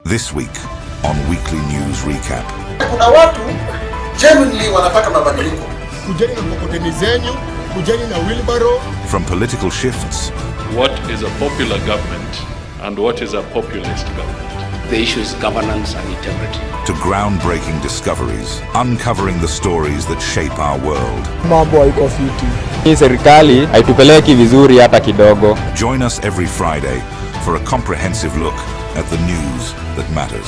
This week on Weekly News Recap. Kuna watu genuinely wanataka mabadiliko. Kujeni na mkokoteni zenyu, kujeni na wheelbarrow. From political shifts. What is a popular government and what is a populist government? The issue is governance and integrity. To groundbreaking discoveries, uncovering the stories that shape our world. Mambo haiko fiti. Hii serikali haitupeleki vizuri hata kidogo. Join us every Friday for a comprehensive look at the news that matters.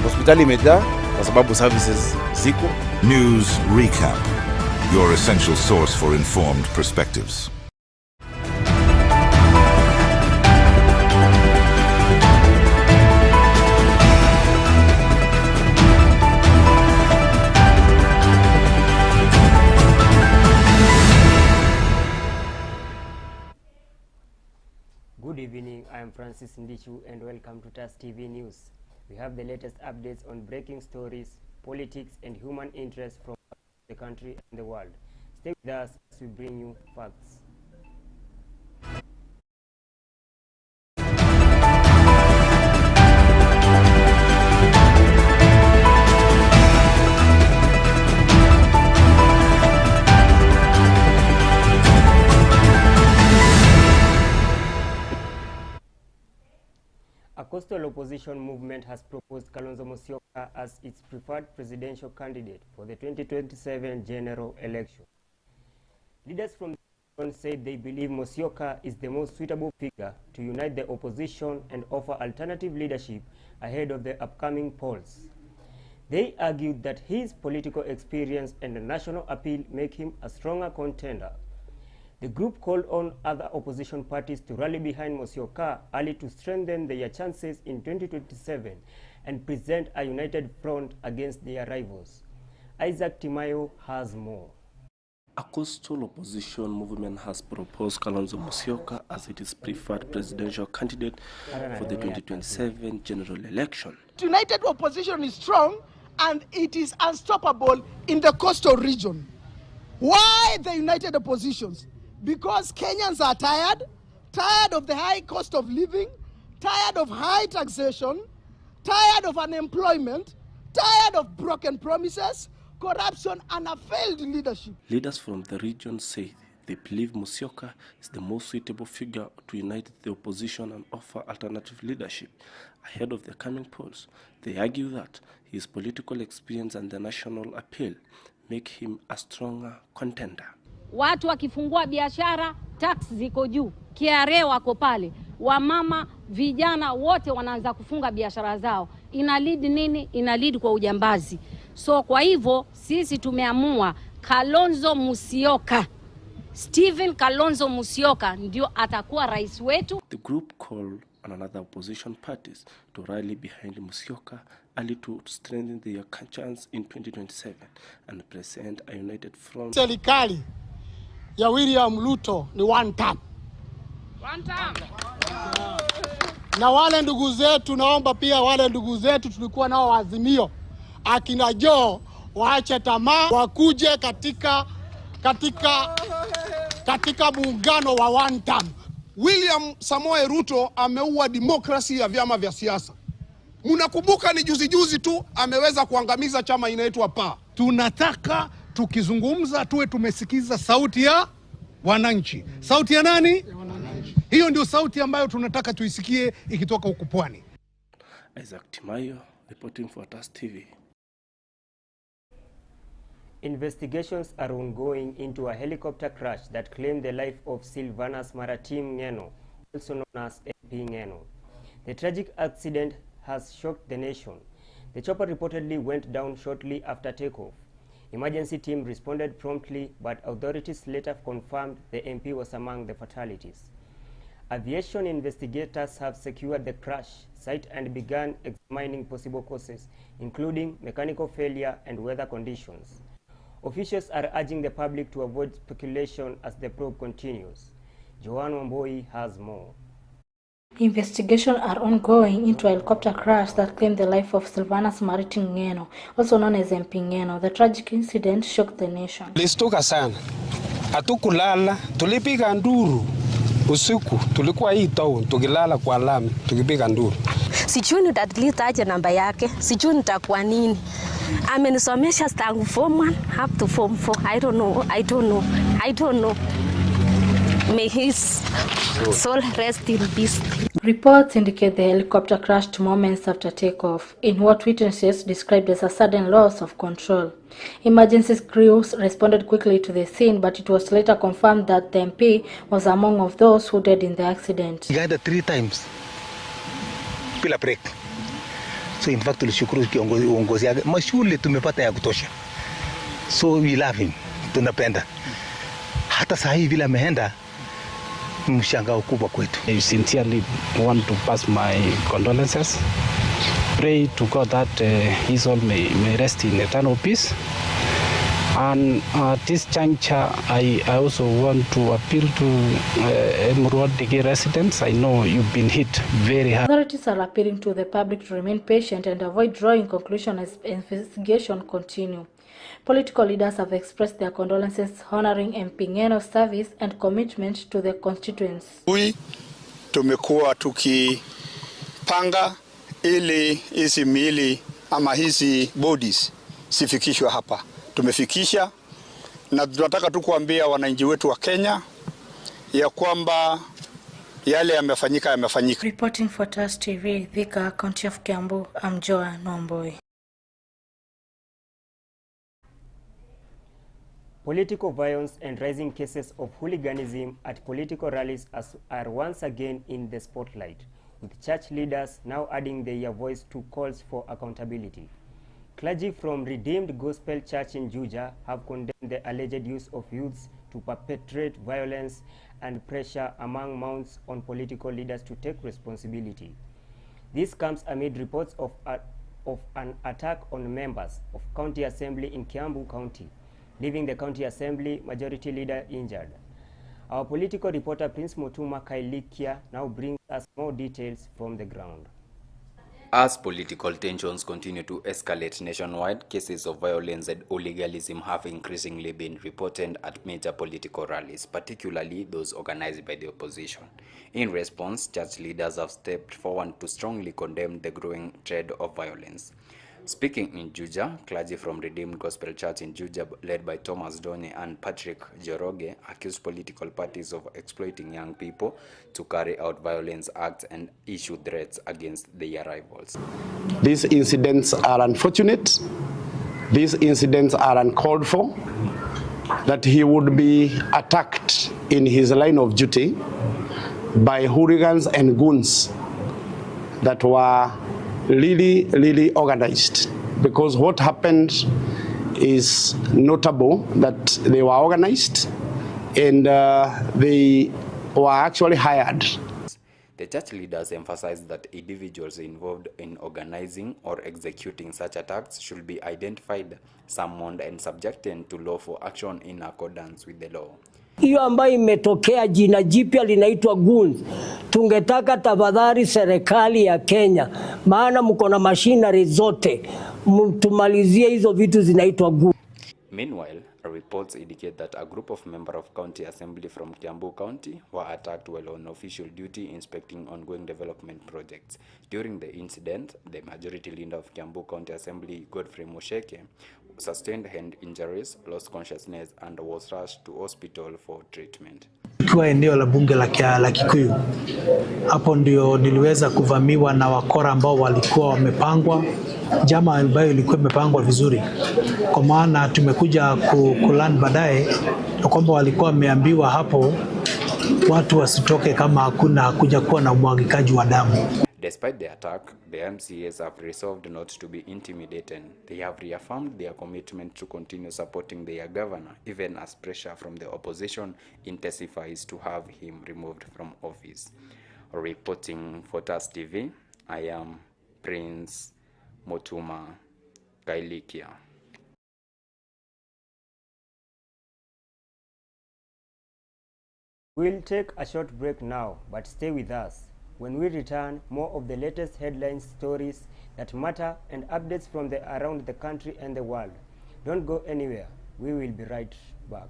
Hospitali imejaa kwa sababu services ziko. News Recap, your essential source for informed perspectives. Good evening, I am Francis Ndichu and welcome to TAS TV News. We have the latest updates on breaking stories, politics and human interests from the country and the world. Stay with us as we bring you facts. A coastal opposition movement has proposed Kalonzo Musyoka as its preferred presidential candidate for the 2027 general election. Leaders from the region said they believe Musyoka is the most suitable figure to unite the opposition and offer alternative leadership ahead of the upcoming polls. They argued that his political experience and the national appeal make him a stronger contender. The group called on other opposition parties to rally behind Musyoka early to strengthen their chances in 2027 and present a united front against their rivals. Isaac Timayo has more. A coastal opposition movement has proposed Kalonzo Musyoka as its preferred presidential candidate for the 2027 general election. United opposition is strong and it is unstoppable in the coastal region. Why the united oppositions? Because Kenyans are tired of the high cost of living, tired of high taxation, tired of unemployment, tired of broken promises, corruption and a failed leadership. Leaders from the region say they believe Musyoka is the most suitable figure to unite the opposition and offer alternative leadership ahead of the coming polls. They argue that his political experience and the national appeal make him a stronger contender. Watu wakifungua biashara, tax ziko juu, KRA wako pale, wamama, vijana wote wanaanza kufunga biashara zao. Ina lead nini? Ina lead kwa ujambazi. So kwa hivyo sisi tumeamua Kalonzo Musyoka, Stephen Kalonzo Musyoka ndio atakuwa rais wetu. The group called on another opposition parties to rally behind Musyoka early to strengthen their chance in 2027 and present a united front. Serikali ya William Ruto ni one term. Na wale ndugu zetu, naomba pia wale ndugu zetu tulikuwa nao Azimio, akina Joe waache tamaa, wakuje katika muungano wa one term. William Samoei Ruto ameua demokrasi ya vyama vya siasa. Mnakumbuka ni juzi tu ameweza kuangamiza chama inaitwa PA. Tunataka tukizungumza tuwe tumesikiza sauti ya wananchi. Sauti ya nani? Ya wananchi. Hiyo ndio sauti ambayo tunataka tuisikie ikitoka huko pwani. Isaac Timayo reporting for TAS TV. Investigations are ongoing into a helicopter crash that claimed the life of Sylvanus Maritim Ngeno, also known as MP Ngeno. The tragic accident has shocked the nation. The chopper reportedly went down shortly after takeoff. Emergency team responded promptly, but authorities later confirmed the MP was among the fatalities. Aviation investigators have secured the crash site and began examining possible causes, including mechanical failure and weather conditions. Officials are urging the public to avoid speculation as the probe continues. Joanne Wamboi has more. Investigations are ongoing into a helicopter crash that claimed the life of Sylvanus Maritim Ngeno, also known as MP Ngeno. The tragic incident shocked the nation. Listuka sana. Hatukulala, tulipiga nduru. Usiku tulikuwa hii town tukilala kwa lami tukipiga nduru. Sijui nitadelete aje namba yake, sijui nitakuwa nini. Amenisomesha tangu form 1 up to form 4. I don't know. May his soul rest in peace. Reports indicate the helicopter crashed moments after takeoff in what witnesses described as a sudden loss of control. Emergency crews responded quickly to the scene, but it was later confirmed that the MP was among of those who died in the accident. He got 3 times. Bila break. So in fact tulishukuru uongozi yake. Mashule tumepata ya kutosha. So we love him. Tunapenda. Hata saa hii vile ameenda mshangao kubwa kwetu. I sincerely want to pass my condolences. Pray to God that his soul may rest in eternal peace. And at this juncture, I also want to appeal to Emurua residents. I know you've been hit very hard. Authorities are appealing to the public to remain patient and avoid drawing conclusions as investigation continue. Political leaders have expressed their condolences, honoring MP Ng'eno's service and commitment to the constituents. Tumekuwa tukipanga ili hizi miili ama hizi bodies sifikishwe hapa. Tumefikisha na tunataka tu kuambia wananchi wetu wa Kenya ya kwamba yale yamefanyika. Reporting for TAS TV, Thika, County of Kiambu, I'm Joa Nomboi. Political violence and rising cases of hooliganism at political rallies are once again in the spotlight, with church leaders now adding their voice to calls for accountability. Clergy from Redeemed Gospel Church in Juja have condemned the alleged use of youths to perpetrate violence and pressure among mounts on political leaders to take responsibility. This comes amid reports of an attack on members of County Assembly in Kiambu County, leaving the County Assembly Majority Leader injured. Our political reporter Prince Mutuma Kailikia now brings us more details from the ground. As political tensions continue to escalate nationwide, cases of violence and hooliganism have increasingly been reported at major political rallies, particularly those organized by the opposition. In response, church leaders have stepped forward to strongly condemn the growing trend of violence. Speaking in Juja, clergy from Redeemed Gospel Church in Juja, led by Thomas Donye and Patrick Joroge, accused political parties of exploiting young people to carry out violence acts and issue threats against their rivals. These incidents are unfortunate. These incidents are uncalled for. That he would be attacked in his line of duty by hooligans and goons that were really organized, because what happened is notable that they were organized and they were actually hired. The church leaders emphasized that individuals involved in organizing or executing such attacks should be identified, summoned and subjected to lawful action in accordance with the law. Hiyo ambayo imetokea jina jipya linaitwa goons. Tungetaka tafadhali serikali ya Kenya, maana mko na machinery zote, tumalizie hizo vitu zinaitwa goons. Meanwhile, reports indicate that a group of members of County Assembly from Kiambu County were attacked while on official duty inspecting ongoing development projects. During the incident, the majority leader of Kiambu County Assembly, Godfrey Musheke, sustained hand injuries, lost consciousness, and was rushed to hospital for treatment. Kwa eneo la bunge la Kikuyu, hapo ndio niliweza kuvamiwa na wakora ambao walikuwa wamepangwa, jama ambayo ilikuwa imepangwa vizuri. Kwa maana tumekuja kulan baadaye kwamba walikuwa wameambiwa hapo watu wasitoke kama hakuna kuja kuwa na umwagikaji wa damu. Despite the attack, the MCAs have resolved not to be intimidated. They have reaffirmed their commitment to continue supporting their governor, even as pressure from the opposition intensifies to have him removed from office. Reporting for TAS TV, I am Prince Mutuma Kailikia. We'll take a short break now, but stay with us. When we return, more of the latest headline stories that matter and updates from around the country and the world. Don't go anywhere. We will be right back.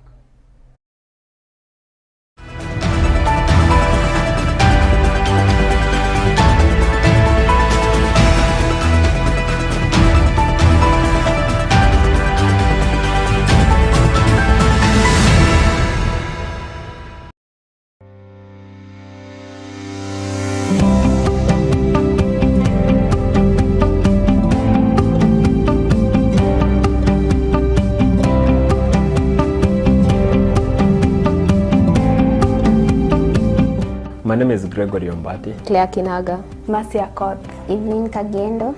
name is Gregory Ombati. Claire Kinaga. Marcia Koth. Evelyn Kagendo.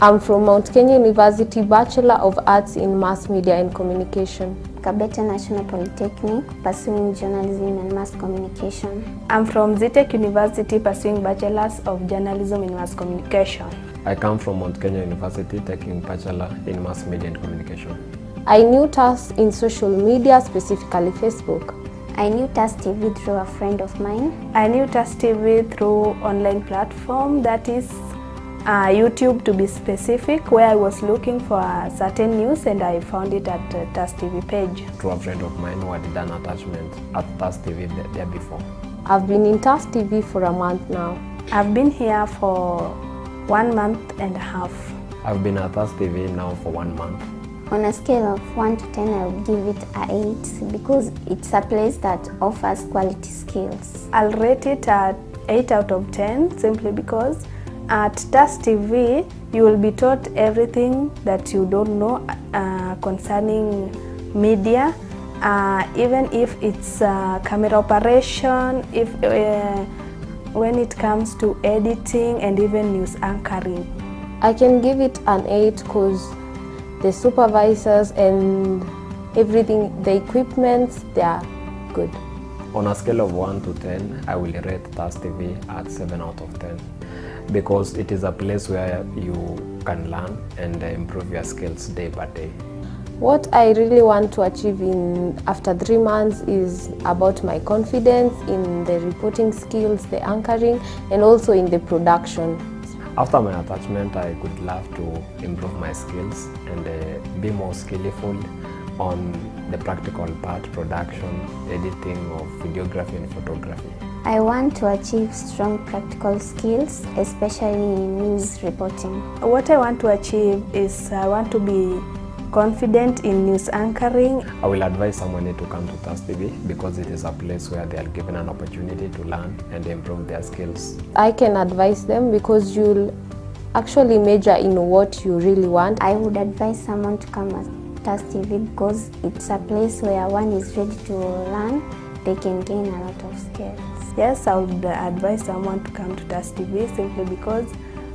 I'm from Mount Kenya University, Bachelor of Arts in Mass Media and Communication. Kabete National Polytechnic, pursuing journalism and mass communication. I'm from Zitech University, pursuing Bachelors of Journalism in Mass Communication. I come from Mount Kenya University, taking Bachelor in Mass Media and Communication. I knew TAS in social media, specifically Facebook. I knew TAS TV through a friend of mine. I knew TAS TV through online platform, that is YouTube to be specific, where I was looking for a certain news and I found it at TAS TV page. Through a friend of mine who had done attachment at TAS TV there before. I've been in TAS TV for a month now. I've been here for 1 month and a half. I've been at TAS TV now for 1 month. On a scale of 1 to 10, I would give it an 8 because it's a place that offers quality skills. I'll rate it at 8 out of 10 simply because at TAS TV, you will be taught everything that you don't know concerning media, even if it's camera operation, if when it comes to editing and even news anchoring. I can give it an 8 because the supervisors and everything, the equipment, they are good. On a scale of 1 to 10, I will rate TAS TV at 7 out of 10. Because it is a place where you can learn and improve your skills day by day. What I really want to achieve after 3 months is about my confidence in the reporting skills, the anchoring, and also in the production. After my attachment, I would love to improve my skills and be more skillful on the practical part, production, editing of videography and photography. I want to achieve strong practical skills, especially in news reporting. What I want to achieve is I want to be confident in news anchoring. I will advise someone to come to TAS TV because it is a place where they are given an opportunity to learn and improve their skills. I can advise them because you'll actually major in what you really want. I would advise someone to come at TAS TV because it's a place where one is ready to learn, they can gain a lot of skills. Yes, I would advise someone to come to TAS TV simply because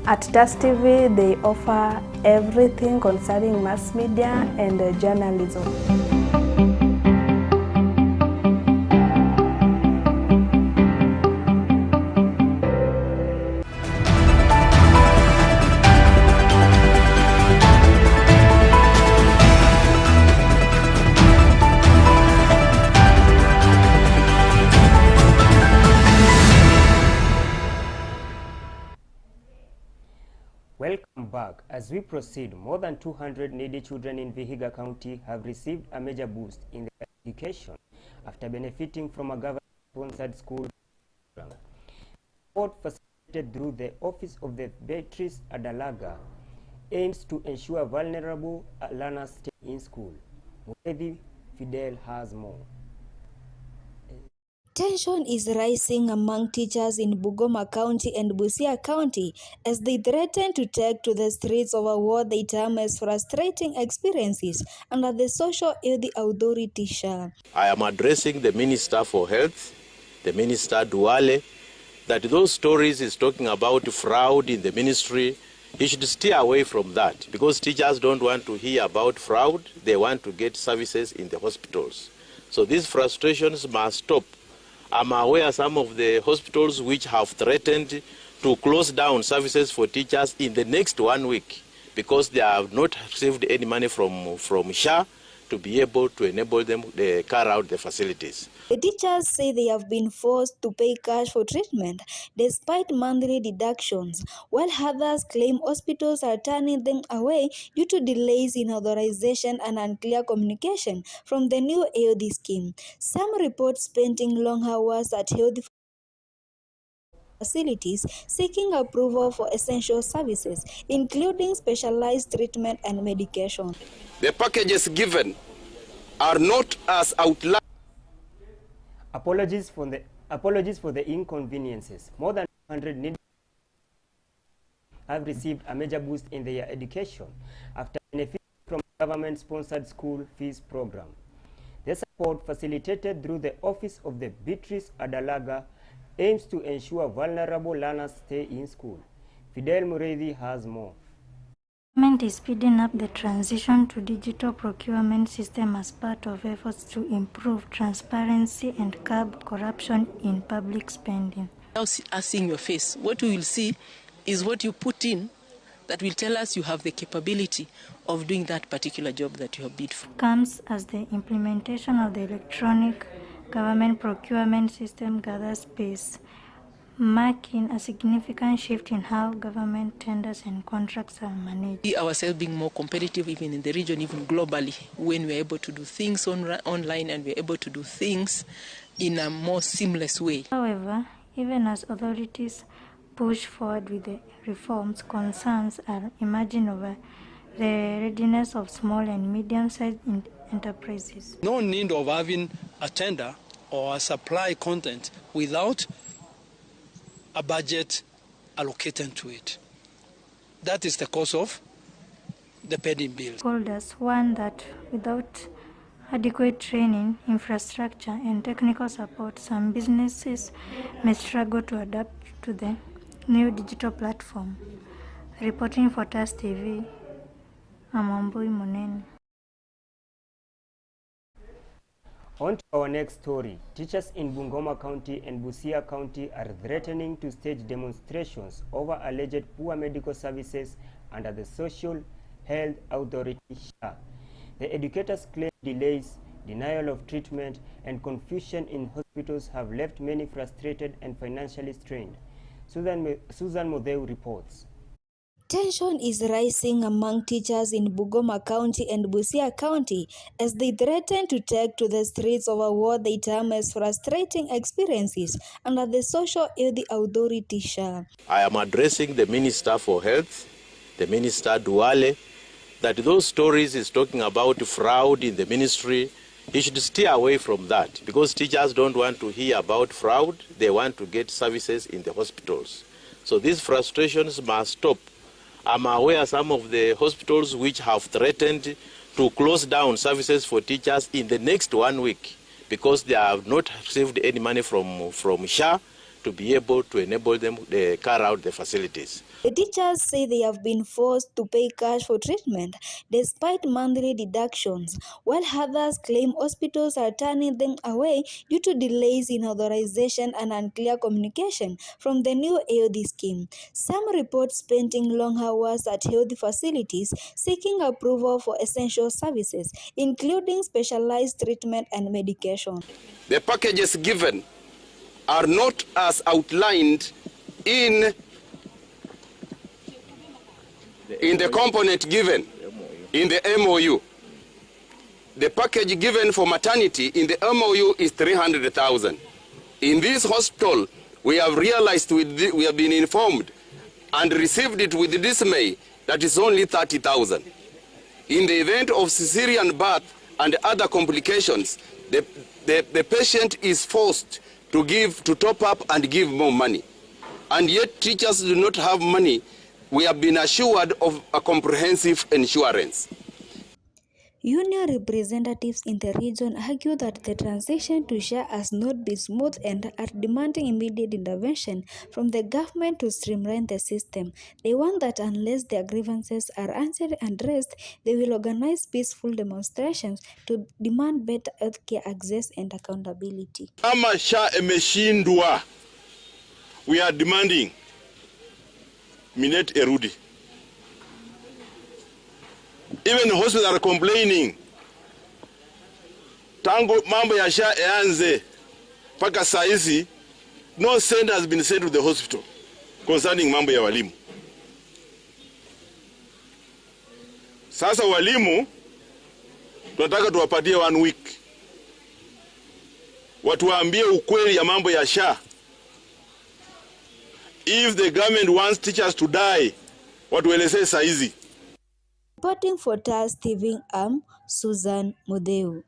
at TAS TV they offer everything concerning mass media and journalism. Welcome back. As we proceed, more than 200 needy children in Vihiga County have received a major boost in their education after benefiting from a government-sponsored school program. Support facilitated through the Office of the Beatrice Adalaga aims to ensure vulnerable learners stay in school. Murevi Fidel has more. Tension is rising among teachers in Bungoma County and Busia County as they threaten to take to the streets over what they term as frustrating experiences under the Social Aid Authority SHA. I am addressing the Minister for Health, the Minister Duale, that those stories is talking about fraud in the ministry, he should steer away from that because teachers don't want to hear about fraud, they want to get services in the hospitals. So these frustrations must stop. I'm aware some of the hospitals which have threatened to close down services for teachers in the next 1 week because they have not received any money from SHA to be able to enable them to carry out the facilities. The teachers say they have been forced to pay cash for treatment despite monthly deductions, while others claim hospitals are turning them away due to delays in authorization and unclear communication from the new AOD scheme. Some report spending long hours at health facilities seeking approval for essential services, including specialized treatment and medication. The packages given are not as outlined. Apologies for the inconveniences. More than 100 needy have received a major boost in their education after benefiting from government-sponsored school fees program. The support facilitated through the Office of the Beatrice Adalaga aims to ensure vulnerable learners stay in school. Fidel Mureithi has more. Government is speeding up the transition to digital procurement system as part of efforts to improve transparency and curb corruption in public spending. Now seeing your face, what we will see is what you put in that will tell us you have the capability of doing that particular job that you have bid for. Comes as the implementation of the electronic government procurement system gathers pace, marking a significant shift in how government tenders and contracts are managed. We ourselves being more competitive even in the region, even globally, when we're able to do things online and we're able to do things in a more seamless way. However, even as authorities push forward with the reforms, concerns are emerging over the readiness of small and medium-sized enterprises. No need of having a tender or a supply content without a budget allocated to it. That is the cause of the pending bills. Holders warn that without adequate training, infrastructure, and technical support, some businesses may struggle to adapt to the new digital platform. Reporting for TAS TV, I'm Wambui Munene. On to our next story. Teachers in Bungoma County and Busia County are threatening to stage demonstrations over alleged poor medical services under the Social Health Authority (SHA). The educators claim delays, denial of treatment, and confusion in hospitals have left many frustrated and financially strained. Susan Modeu reports. Tension is rising among teachers in Bungoma County and Busia County as they threaten to take to the streets over what they term as frustrating experiences under the Social Health Authority (SHA). I am addressing the Minister for Health, the Minister Duale, that those stories is talking about fraud in the ministry. He should stay away from that because teachers don't want to hear about fraud. They want to get services in the hospitals. So these frustrations must stop. I'm aware some of the hospitals which have threatened to close down services for teachers in the next 1 week because they have not received any money from SHA to be able to enable them to carry out the facilities. The teachers say they have been forced to pay cash for treatment despite monthly deductions, while others claim hospitals are turning them away due to delays in authorization and unclear communication from the new health scheme. Some report spending long hours at health facilities seeking approval for essential services, including specialized treatment and medication. The packages given are not as outlined in the component given in the MOU. The package given for maternity in the MOU is 300,000. In this hospital, we have realized, we have been informed and received it with dismay that is only 30,000. In the event of cesarean birth and other complications, the patient is forced to top up and give more money. And yet teachers do not have money. We have been assured of a comprehensive insurance. Union representatives in the region argue that the transition to SHA has not been smooth and are demanding immediate intervention from the government to streamline the system. They want that unless their grievances are answered and addressed, they will organize peaceful demonstrations to demand better healthcare access and accountability. Kama SHA imeshindwa, we are demanding Minute Erudi. Even the hospitals are complaining. Tangu mambo ya SHA eanze paka saizi, no cent has been sent to the hospital concerning mambo ya walimu. Sasa walimu tunataka tuwapatie 1 week. Watuambie ukweli ya mambo ya SHA. If the government wants teachers to die, watueleze saizi. Reporting for TAS TV, I'm Susan Modeu.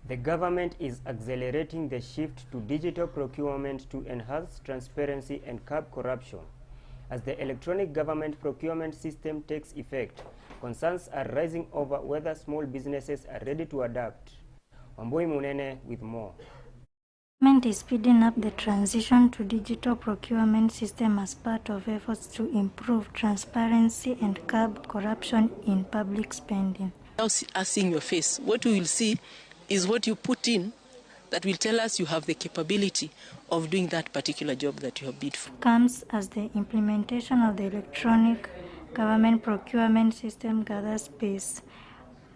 The government is accelerating the shift to digital procurement to enhance transparency and curb corruption. As the electronic government procurement system takes effect, concerns are rising over whether small businesses are ready to adapt. Wambui Munene with more. Government is speeding up the transition to digital procurement system as part of efforts to improve transparency and curb corruption in public spending. Without us seeing your face, what we will see is what you put in that will tell us you have the capability of doing that particular job that you have bid for. Comes as the implementation of the electronic government procurement system gathers pace,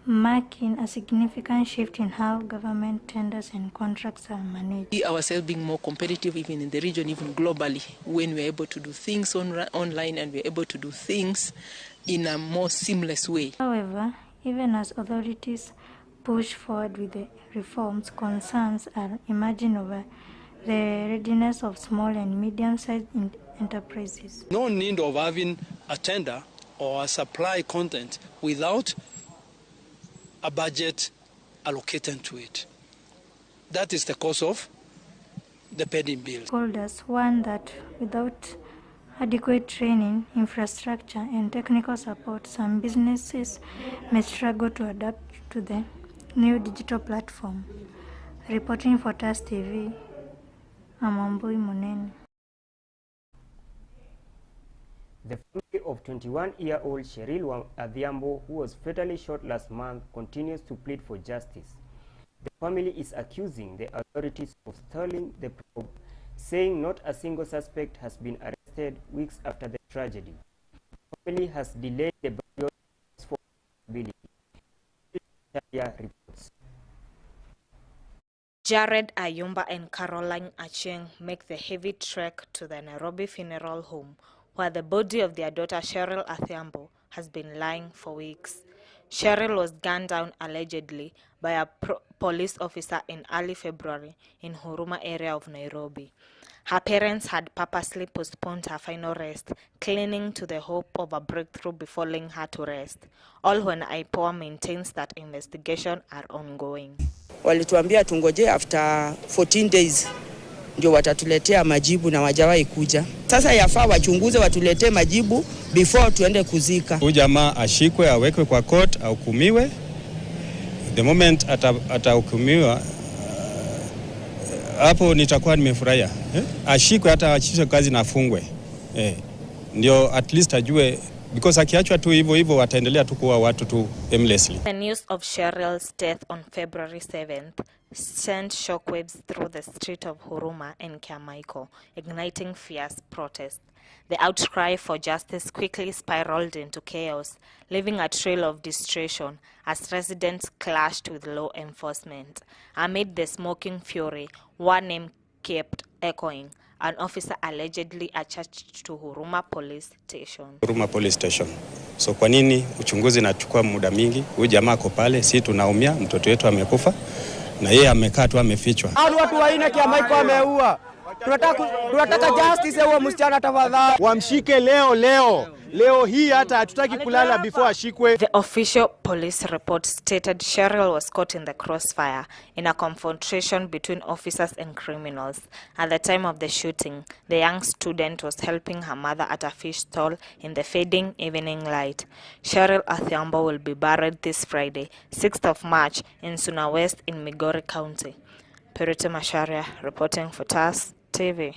marking a significant shift in how government tenders and contracts are managed. We ourselves being more competitive even in the region, even globally, when we're able to do things online and we're able to do things in a more seamless way. However, even as authorities push forward with the reforms, concerns are emerging over the readiness of small and medium-sized enterprises. No need of having a tender or a supply content without a budget allocated to it. That is the cause of the pending bill. Holders warn that without adequate training, infrastructure, and technical support, some businesses may struggle to adapt to the new digital platform. Reporting for TAS TV, Amambui Munene. The family of 21-year-old Cheryl Adhiambo, who was fatally shot last month, continues to plead for justice. The family is accusing the authorities of stalling the probe, saying not a single suspect has been arrested weeks after the tragedy. The family has delayed the burial for possibility. Reports. Jared Ayumba and Caroline Acheng make the heavy trek to the Nairobi funeral home, where the body of their daughter Cheryl Adhiambo has been lying for weeks. Cheryl was gunned down allegedly by a police officer in early February in Huruma area of Nairobi. Her parents had purposely postponed her final rest, clinging to the hope of a breakthrough before laying her to rest, all when IPOA maintains that investigations are ongoing. Walituambia tungoje after 14 days ndio watatuletea majibu na wajawahi kuja. Sasa yafaa wachunguze watuletee majibu before tuende kuzika. Huyu jamaa ashikwe, awekwe kwa court, ahukumiwe. The moment atahukumiwa hapo nitakuwa nimefurahia. Ashikwe, hata achishwe kazi na afungwe. Ndio at least ajue, because akiachwa tu hivyo wataendelea tu kuwa watu tu aimlessly. The news of Cheryl's death on February 7th sent shockwaves through the street of Huruma and Kiamaiko, igniting fierce protest. The outcry for justice quickly spiraled into chaos, leaving a trail of destruction as residents clashed with law enforcement. Amid the smoking fury, one name kept echoing: an officer allegedly attached to Huruma Police Station. Huruma Police Station. So kwa nini uchunguzi unachukua muda mingi? Huyu jamaa ako pale, si tunaumia, mtoto wetu amekufa na yeye amekaa tu amefichwa. Hao watu waine Kiamaiko ameua. Tunataka justice huo msichana tafadhali. Wamshike leo hii, hata hatutaki kulala before ashikwe. The official police report stated Cheryl was caught in the crossfire in a confrontation between officers and criminals. At the time of the shooting, the young student was helping her mother at a fish stall in the fading evening light. Cheryl Adhiambo will be buried this Friday, 6th of March, in Suna West in Migori County. Purity Masharia reporting for TAS TV.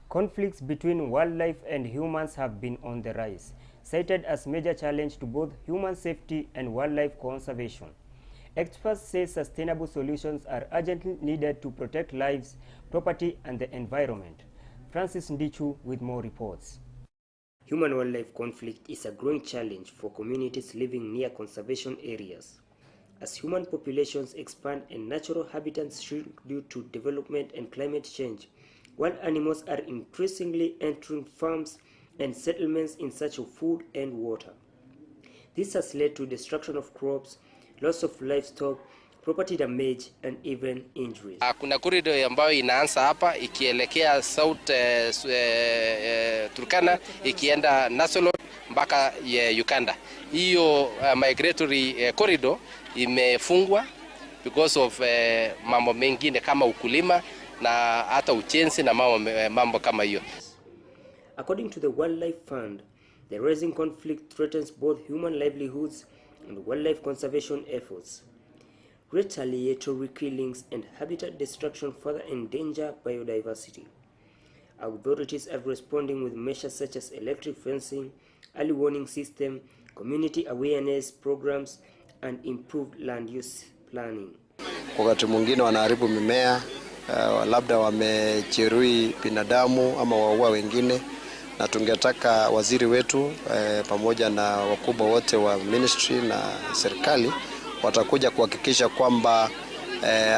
Conflicts between wildlife and humans have been on the rise, cited as major challenge to both human safety and wildlife conservation. Experts say sustainable solutions are urgently needed to protect lives, property, and the environment. Francis Ndichu with more reports. Human-wildlife conflict is a growing challenge for communities living near conservation areas. As human populations expand and natural habitats shrink due to development and climate change, wild animals are increasingly entering farms and settlements in search of food and water. This has led to destruction of crops, loss of livestock, property damage, and even injuries. Kuna corridor ambayo inaanza hapa ikielekea South Turkana ikienda Nasolot mpaka Uganda. Hiyo migratory corridor imefungwa because of mambo mengine kama ukulima na hata ujenzi na mambo kama hiyo. According to the Wildlife Fund, The rising conflict threatens both human livelihoods and wildlife conservation efforts. Retaliatory killings and habitat destruction further endanger biodiversity. Authorities are responding with measures such as electric fencing, early warning system, community awareness programs, and improved land use planning. Wakati mwingine wanaharibu mimea, labda wamejeruhi binadamu ama waua wengine, na tungetaka waziri wetu pamoja na wakubwa wote wa ministry na serikali watakuja kuhakikisha kwamba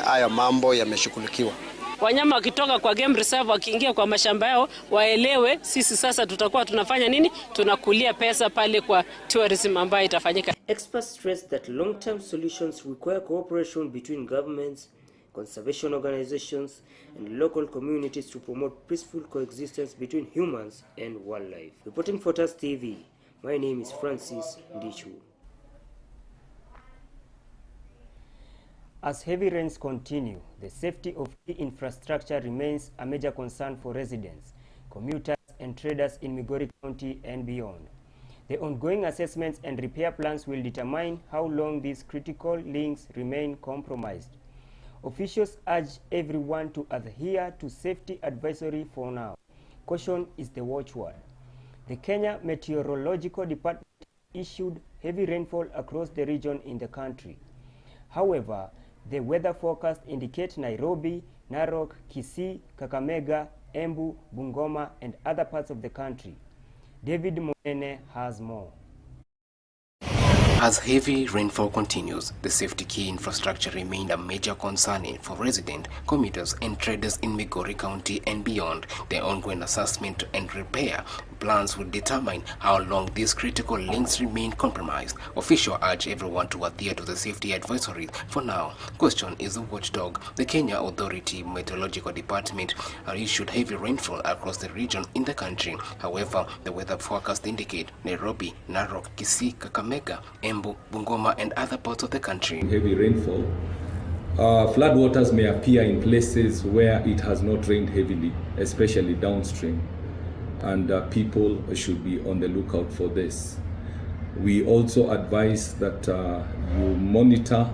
haya mambo yameshughulikiwa. Wanyama wakitoka kwa game reserve wakiingia kwa mashamba yao waelewe sisi sasa tutakuwa tunafanya nini, tunakulia pesa pale kwa tourism ambayo itafanyika. Experts stress that long-term solutions require cooperation between governments, conservation organizations, and local communities to promote peaceful coexistence between humans and wildlife. Reporting for TAS TV, my name is Francis Ndichu. As heavy rains continue, the safety of key infrastructure remains a major concern for residents, commuters, and traders in Migori County and beyond. The ongoing assessments and repair plans will determine how long these critical links remain compromised. Officials urge everyone to adhere to safety advisory for now. Caution is the watchword. The Kenya Meteorological Department issued heavy rainfall across the region in the country. However, the weather forecast indicates Nairobi, Narok, Kisii, Kakamega, Embu, Bungoma, and other parts of the country. David Monene has more. As heavy rainfall continues, the safety key infrastructure remained a major concern for residents, commuters, and traders in Migori County and beyond. The ongoing assessment and repair plans will determine how long these critical links remain compromised. Officials urge everyone to adhere to the safety advisories for now. Question is the watchdog. The Kenya Authority Meteorological Department issued heavy rainfall across the region in the country. However, the weather forecast indicate Nairobi, Narok, Kisii, Kakamega, Embu, Bungoma, and other parts of the country. Heavy rainfall. Floodwaters may appear in places where it has not rained heavily, especially downstream, and people should be on the lookout for this. We also advise that you monitor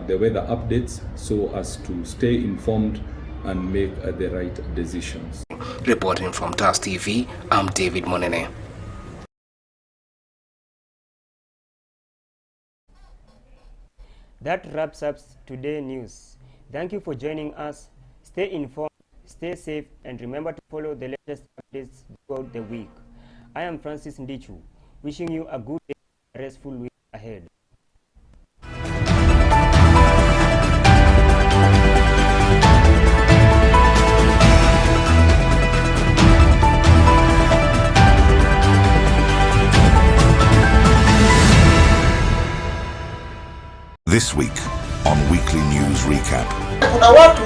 the weather updates so as to stay informed and make the right decisions. Reporting from TAS TV, I'm David Monene. That wraps up today's news. Thank you for joining us. Stay informed, stay safe, and remember to follow the latest updates throughout the week. I am Francis Ndichu, wishing you a good day and a restful week ahead. This week on Weekly News Recap. Kuna watu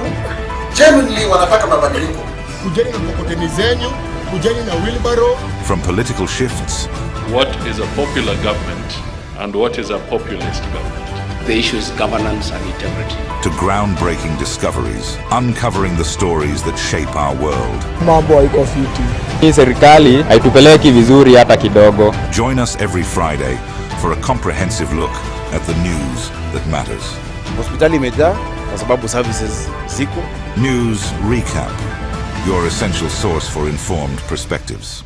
genuinely wanataka mabadiliko. Kujeni na mkokoteni zenyu, kujeni na wheelbarrow. From political shifts. What is a popular government and what is a populist government? The issue is governance and integrity. To groundbreaking discoveries, uncovering the stories that shape our world. Mambo haiko fiti. Hii serikali haitupeleki vizuri hata kidogo. Join us every Friday for a comprehensive look at the news that matters. Hospitali imejaa kwa sababu services ziko. News Recap, your essential source for informed perspectives.